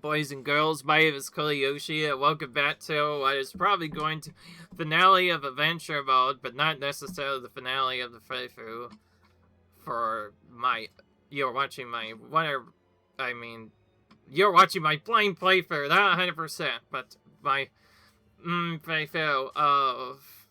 boys and girls? My name is Koyoshi, and welcome back to what is probably going to finale of Adventure Mode, but not necessarily the finale of the playthrough. You're watching my you're watching my blind playthrough, not 100%, but my playthrough of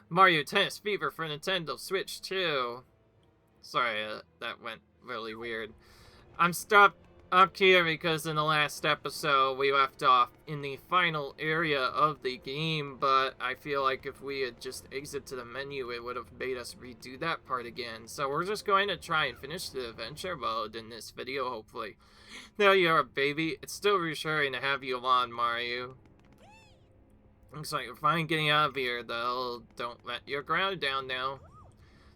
Mario Tennis Fever for Nintendo Switch 2. Sorry, that went really weird. I'm stopped up here because in the last episode we left off in the final area of the game, but I feel like if we had just exited to the menu it would have made us redo that part again. So we're just going to try and finish the adventure mode in this video, hopefully. There you are, baby. It's still reassuring to have you along, Mario. Looks like you're fine getting out of here, though. Don't let your ground down now.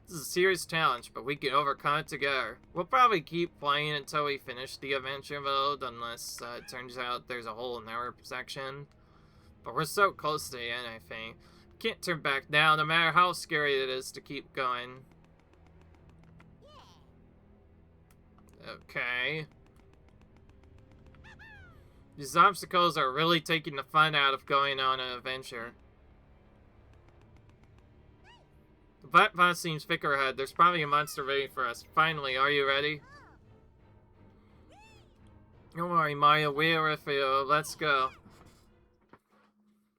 This is a serious challenge, but we can overcome it together. We'll probably keep playing until we finish the adventure mode, unless it turns out there's a hole in our section. But we're so close to the end, I think. Can't turn back now, no matter how scary it is to keep going. Okay. These obstacles are really taking the fun out of going on an adventure. The black boss seems thicker ahead. There's probably a monster waiting for us. Finally, are you ready? Don't worry, Mario. We're with you. Let's go.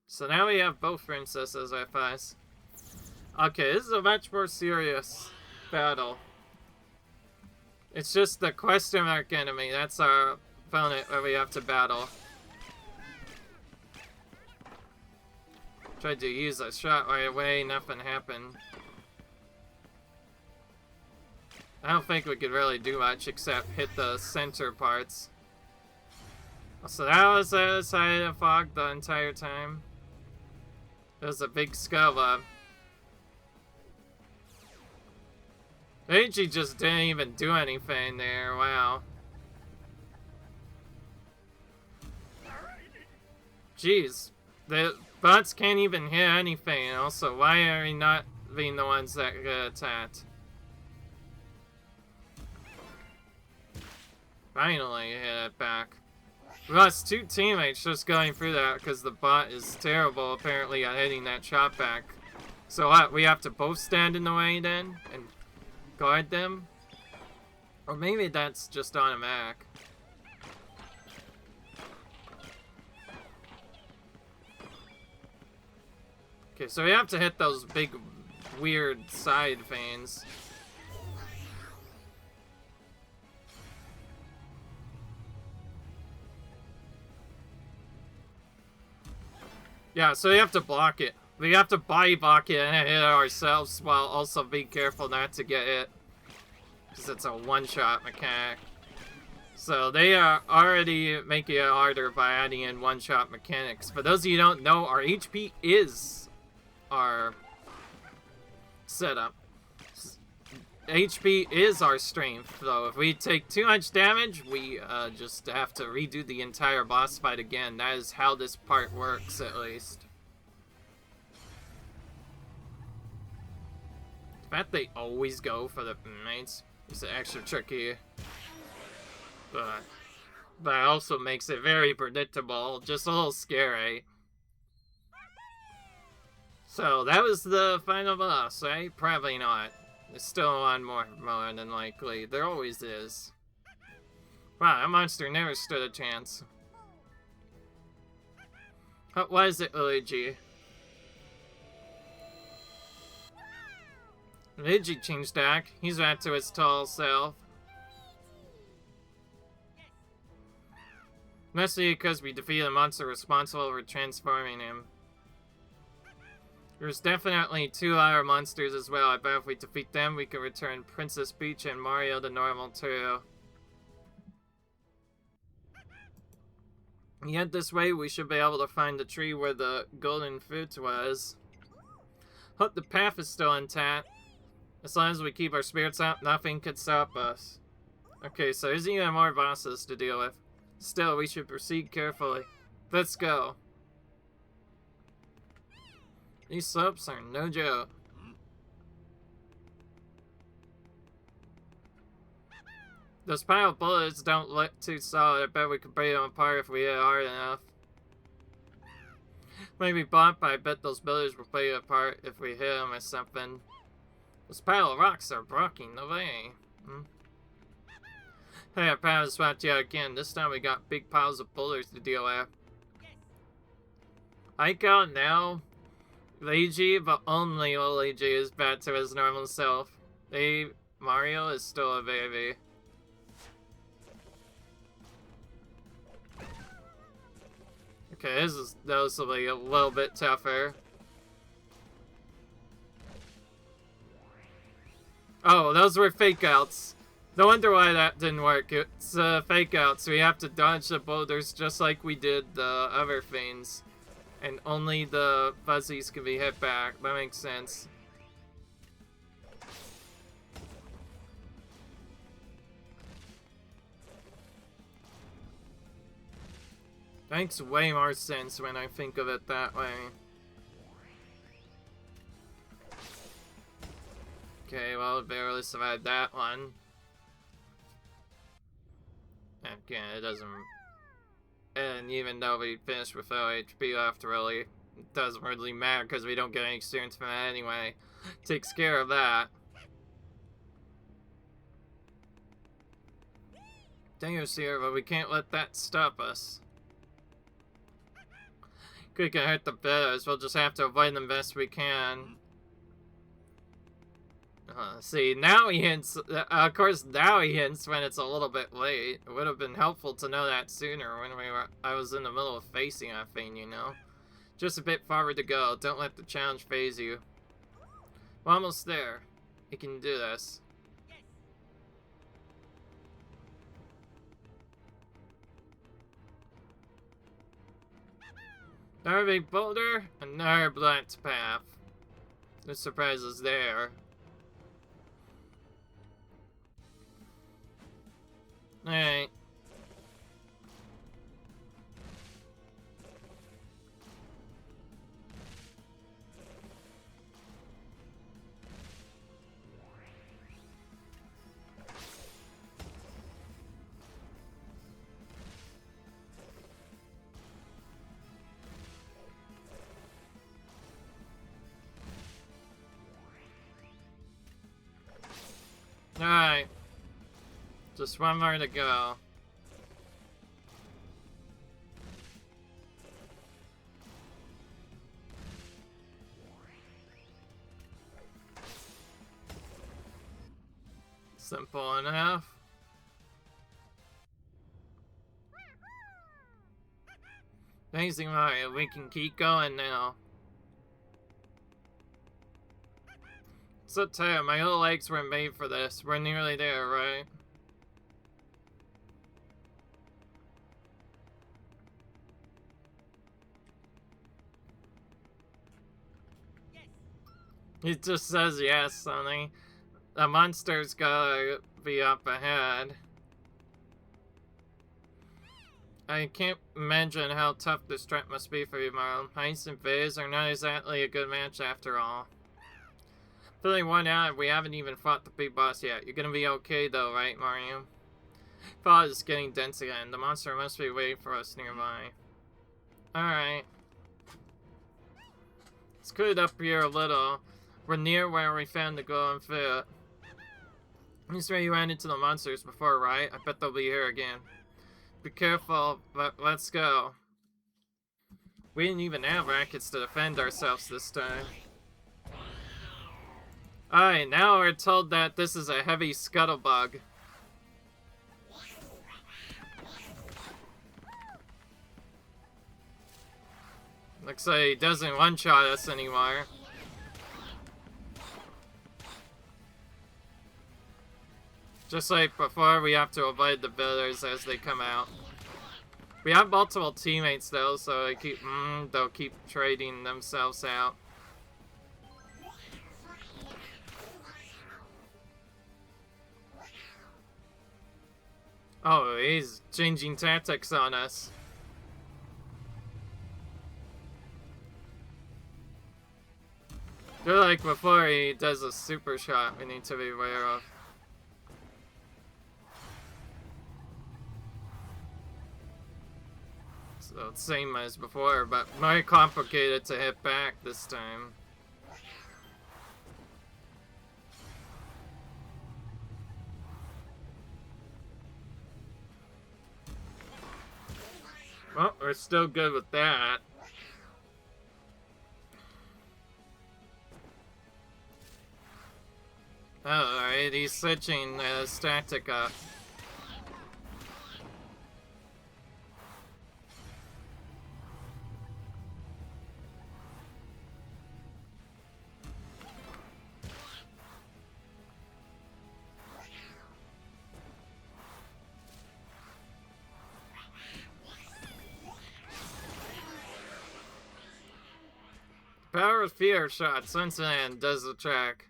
So now we have both princesses with us. Okay, this is a much more serious battle. It's just the question mark enemy. That's our opponent where we have to battle. Tried to use a shot right away. Nothing happened. I don't think we could really do much except hit the center parts. So that was the other side of the fog the entire time. It was a big skull. Luigi just didn't even do anything there, wow. Jeez, the bots can't even hit anything. Also, why are we not being the ones that get attacked? Finally hit it back. We lost 2 teammates just going through that because the bot is terrible apparently at hitting that shot back. So what, we have to both stand in the way then and guard them? Or maybe that's just automatic. Okay, so we have to hit those big weird side veins. Yeah, so we have to block it. We have to body block it and hit it ourselves while also being careful not to get it. Because it's a one-shot mechanic. So they are already making it harder by adding in one-shot mechanics. For those of you who don't know, our HP is our setup. HP is our strength, though. If we take too much damage, we just have to redo the entire boss fight again. That is how this part works, at least. The fact they always go for the mates is extra tricky. But that also makes it very predictable, just a little scary. So, that was the final boss, right? Probably not. There's still one more than likely. There always is. Wow, that monster never stood a chance. What was it, Luigi? Luigi changed back. He's back to his tall self. Must be because we defeated the monster responsible for transforming him. There's definitely 2 other monsters as well. I bet if we defeat them, we can return Princess Peach and Mario to normal too. Yet this way, we should be able to find the tree where the golden fruit was. Hope the path is still intact. As long as we keep our spirits up, nothing could stop us. Okay, so there's even more bosses to deal with. Still, we should proceed carefully. Let's go. These slopes are no joke. Those pile of bullets don't look too solid. I bet we could break them apart if we hit hard enough. Maybe bump, but I bet those builders will break apart if we hit them or something. Those pile of rocks are blocking the way. Hey, I found spot yet again. This time we got big piles of boulders to deal with. I got now. Luigi, but only Luigi is back to his normal self. Mario is still a baby. Okay, this is noticeably a little bit tougher. Oh, those were fake outs. No wonder why that didn't work. It's fake outs. We have to dodge the boulders just like we did the other things. And only the fuzzies can be hit back. That makes sense. Makes way more sense when I think of it that way. Okay, well, barely survived that one. Okay, it doesn't... And even though we finished with OHP left, really, it doesn't really matter because we don't get any experience from it anyway. Takes care of that. Dangerous here, but we can't let that stop us. We can hurt the bears, we'll just have to avoid them best we can. See, now he hints, of course now he hints when it's a little bit late. It would have been helpful to know that sooner when I was in the middle of facing that thing, you know? Just a bit farther to go, don't let the challenge phase you. We're almost there. You can do this. Another big boulder, another blocked path. No surprises there. Alright. Alright. Just one more to go. Simple enough. Amazing Mario, we can keep going now. So tired, my little legs weren't made for this. We're nearly there, right? Yes. He just says yes, Sonny. The monster's gotta be up ahead. I can't imagine how tough this track must be for you, Mario. Ice and Fizz are not exactly a good match after all. Feeling worn out, we haven't even fought the big boss yet. You're gonna be okay though, right, Mario? Fog is getting dense again. The monster must be waiting for us nearby. Alright. Let's clear it up here a little. We're near where we found the glowing fit. This is where you ran into the monsters before, right? I bet they'll be here again. Be careful, but let's go. We didn't even have rackets to defend ourselves this time. Alright, now we're told that this is a heavy scuttlebug. Looks like he doesn't one-shot us anymore. Just like before, we have to avoid the builders as they come out. We have multiple teammates though, so they'll keep trading themselves out. Oh, he's changing tactics on us. They're like before he does a super shot we need to be aware of. So same as before, but more complicated to hit back this time. Well, we're still good with that. Oh, alright, he's switching his tactic up. Power of Fear Shot, Sunset does the track.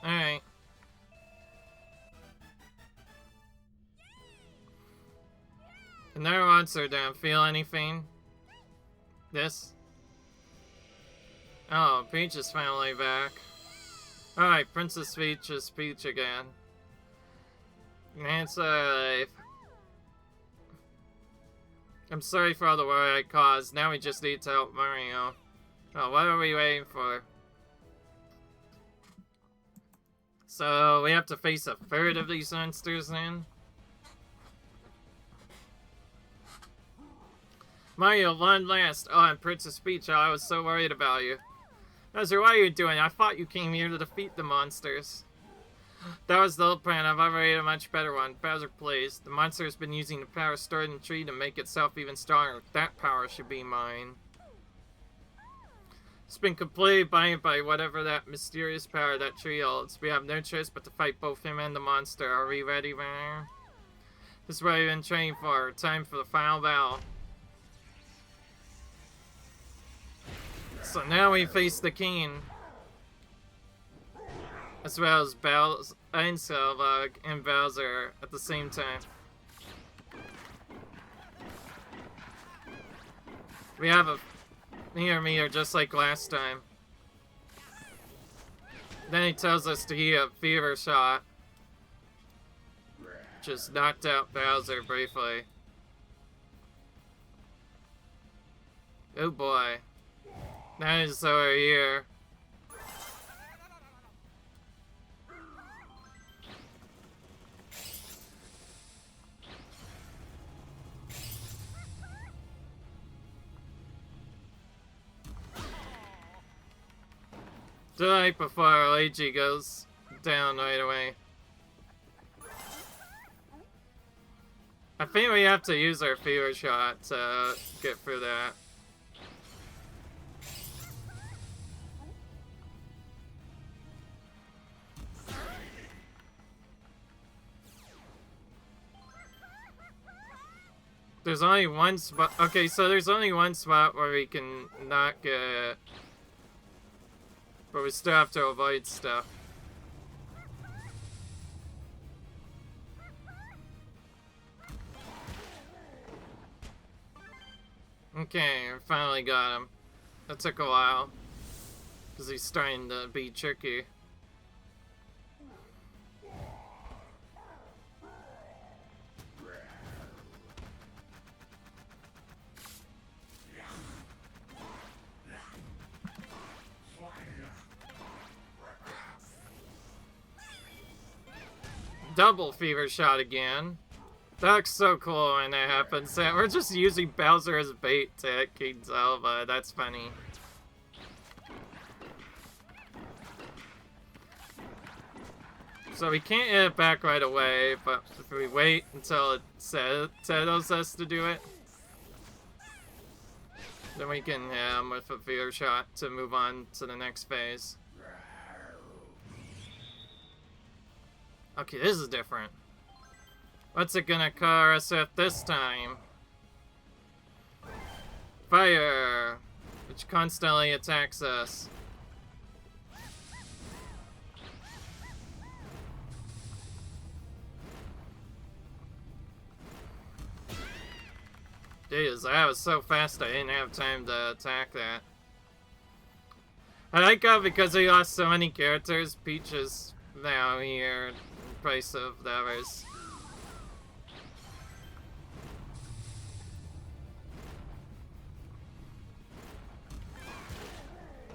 Alright. Another monster down. Feel anything? This? Oh, Peach is finally back. Alright, Princess Peach is Peach again. It's alive. I'm sorry for all the worry I caused. Now we just need to help Mario. Oh, what are we waiting for? So, we have to face a third of these monsters then? Mario, one last. Oh, and Princess Peach, I was so worried about you. Bowser, what are you doing? I thought you came here to defeat the monsters. That was the old plan. I've already a much better one. Bowser, please. The monster has been using the power stored in the tree to make itself even stronger. That power should be mine. It's been completely blinded by whatever that mysterious power that tree holds. We have no choice but to fight both him and the monster. Are we ready, man? This is what we've been training for. Time for the final battle. So now we face the king. As well as Einzelvog and Bowser at the same time. We have a meter just like last time. Then he tells us to heat a fever shot. Just knocked out Bowser briefly. Oh boy. Dinosaur here. Right before Luigi goes down right away. I think we have to use our fever shot to get through that. There's only one spot. Okay, so there's only one spot where we can not get. But we still have to avoid stuff. Okay, we finally got him. That took a while. Because he's starting to be tricky. Double fever shot again. That's so cool when that happens. We're just using Bowser as bait to hit King Zelda. That's funny. So we can't hit it back right away, but if we wait until it tells us to do it, then we can hit him with a fever shot to move on to the next phase. Okay, this is different. What's it gonna occur us at this time? Fire! Which constantly attacks us. Jeez, that was so fast I didn't have time to attack that. I like how because we lost so many characters, Peach is now here price of the others.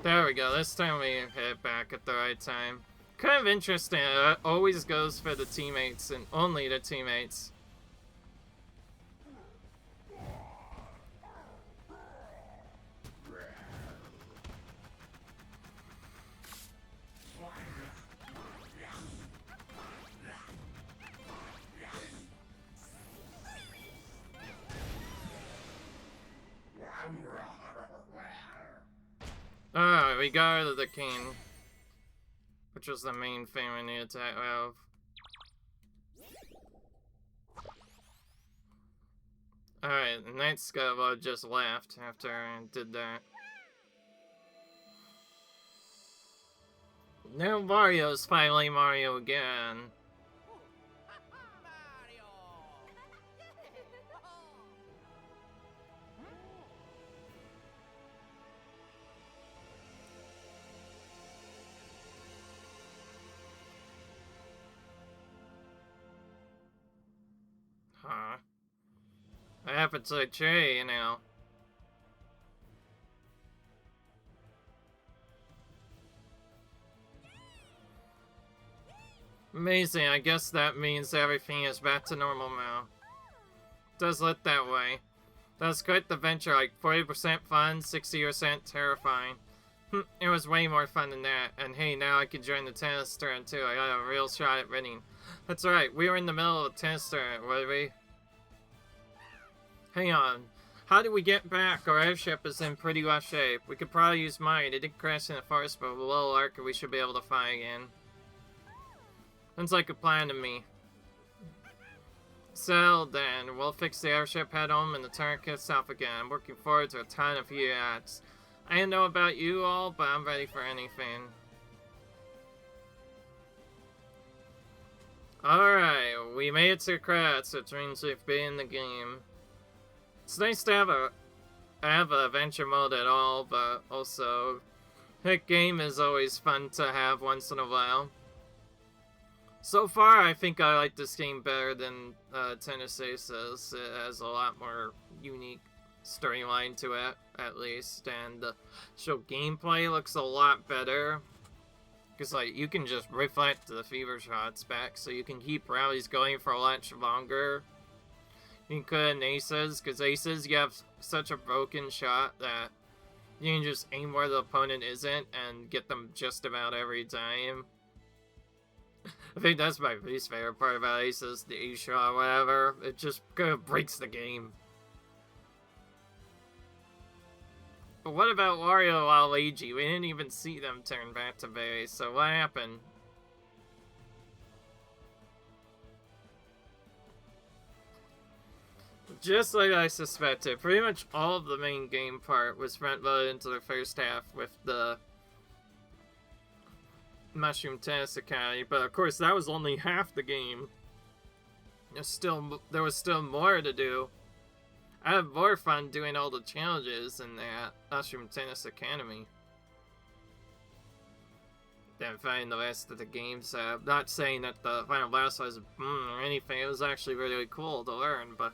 There we go, this time we hit back at the right time. Kind of interesting, it always goes for the teammates and only the teammates. Alright, we got rid of the king. Which was the main thing we needed to have. Alright, Night Scuttle just left after I did that. Now Mario's finally Mario again. Huh. What happened to the tree now? Amazing, I guess that means everything is back to normal now. Does look that way. That's quite the venture, like 40% fun, 60% terrifying. It was way more fun than that, and hey, now I can join the tennis tournament too. I got a real shot at winning. That's right, we were in the middle of a tennis tournament, weren't we? Hang on. How do we get back? Our airship is in pretty rough shape. We could probably use mine. It did crash in the forest, but with a little arc, we should be able to fly again. Sounds like a plan to me. So then, we'll fix the airship, head home, and the turret kicks off again. I'm looking forward to a ton of yachts. I don't know about you all, but I'm ready for anything. Alright, we made it to Kratz, which means we've been in the game. It's nice to have a adventure mode at all, but also, hit game is always fun to have once in a while. So far, I think I like this game better than Tennis Aces. It has a lot more unique storyline to it, at least, and the show gameplay looks a lot better. Because, like, you can just reflect the fever shots back, so you can keep rallies going for a lot longer. You could in Aces, because Aces, you have such a broken shot that you can just aim where the opponent isn't and get them just about every time. I think that's my least favorite part about Aces, the ace shot or whatever. It just kind of breaks the game. But what about Wario and Luigi? We didn't even see them turn back to base, so what happened? Just like I suspected, pretty much all of the main game part was front-loaded into the first half with the Mushroom Tennis Academy, but of course that was only half the game. There was still more to do. I had more fun doing all the challenges in that Mushroom Tennis Academy than finding the rest of the games. Not saying that the final boss was or anything, it was actually really cool to learn, but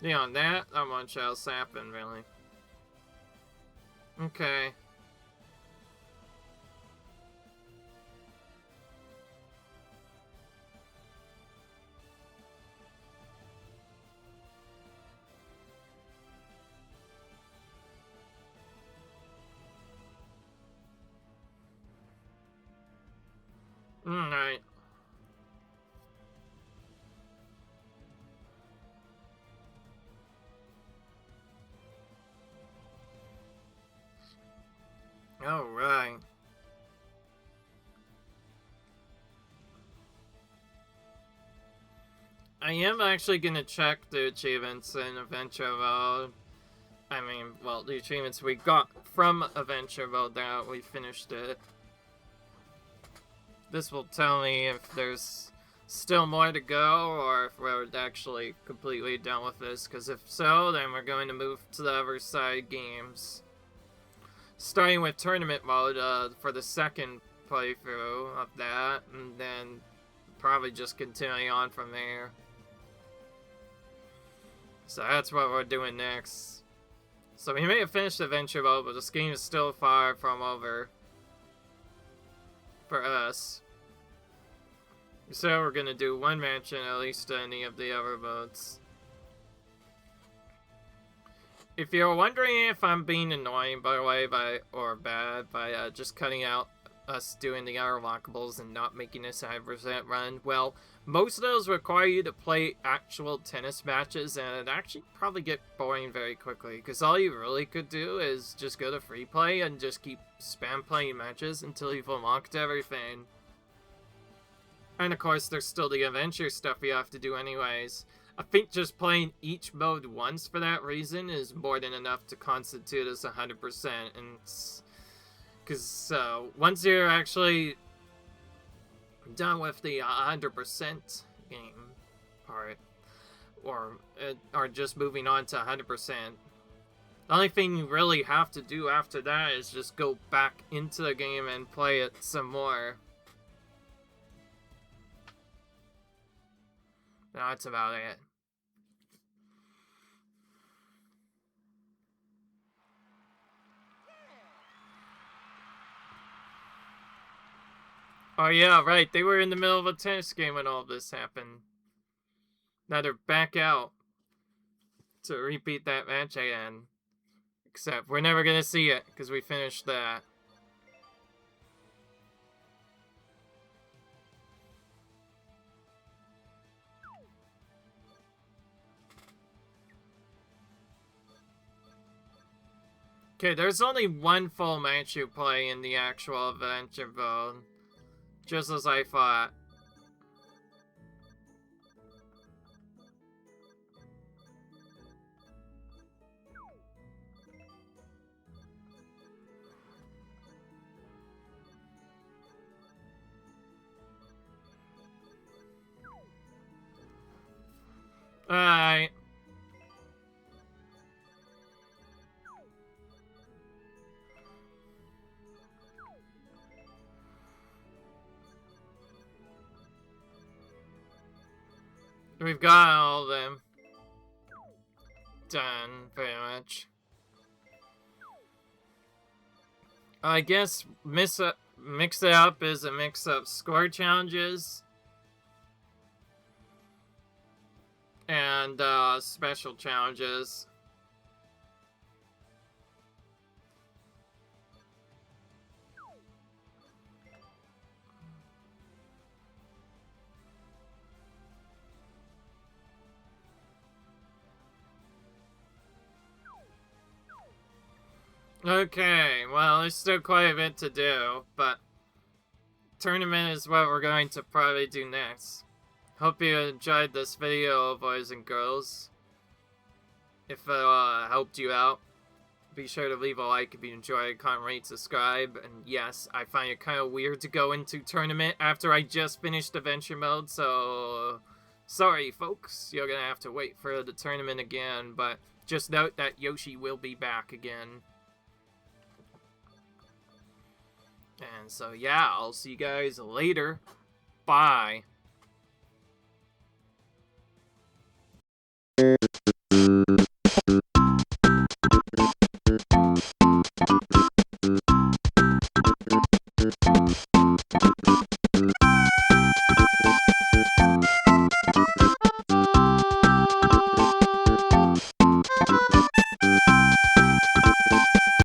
beyond that, not much else happened, really. Okay. Alright. Alright. I am actually gonna check the achievements in Adventure Mode. I mean, well, the achievements we got from Adventure Mode now we finished it. This will tell me if there's still more to go, or if we're actually completely done with this, because if so, then we're going to move to the other side games. starting with tournament mode for the second playthrough of that, and then probably just continuing on from there. So that's what we're doing next. So we may have finished adventure mode, but this game is still far from over for us. So we're gonna do one match in at least any of the other modes. If you're wondering if I'm being annoying, by the way, or bad by just cutting out us doing the other lockables and not making this 100% run, well, most of those require you to play actual tennis matches, and it'd actually probably get boring very quickly, because all you really could do is just go to free play and just keep spam playing matches until you've unlocked everything. And of course, there's still the adventure stuff you have to do anyways. I think just playing each mode once for that reason is more than enough to constitute as 100%. And because once you're actually done with the 100% game part, or just moving on to 100%, the only thing you really have to do after that is just go back into the game and play it some more. That's about it. Oh yeah, right, they were in the middle of a tennis game when all this happened. Now they're back out to repeat that match again. Except we're never gonna see it, because we finished that. Okay, there's only one full match you play in the actual adventure mode. Just as I thought. Alright. We've got all of them done, pretty much. I guess mix it up is a mix of score challenges and special challenges. Okay, well, there's still quite a bit to do, but tournament is what we're going to probably do next. Hope you enjoyed this video, boys and girls. If it helped you out, be sure to leave a like if you enjoyed, comment, rate, subscribe, and yes, I find it kind of weird to go into tournament after I just finished adventure mode, so sorry folks, you're gonna have to wait for the tournament again, but just note that Yoshi will be back again. And so yeah, I'll see you guys later. Bye.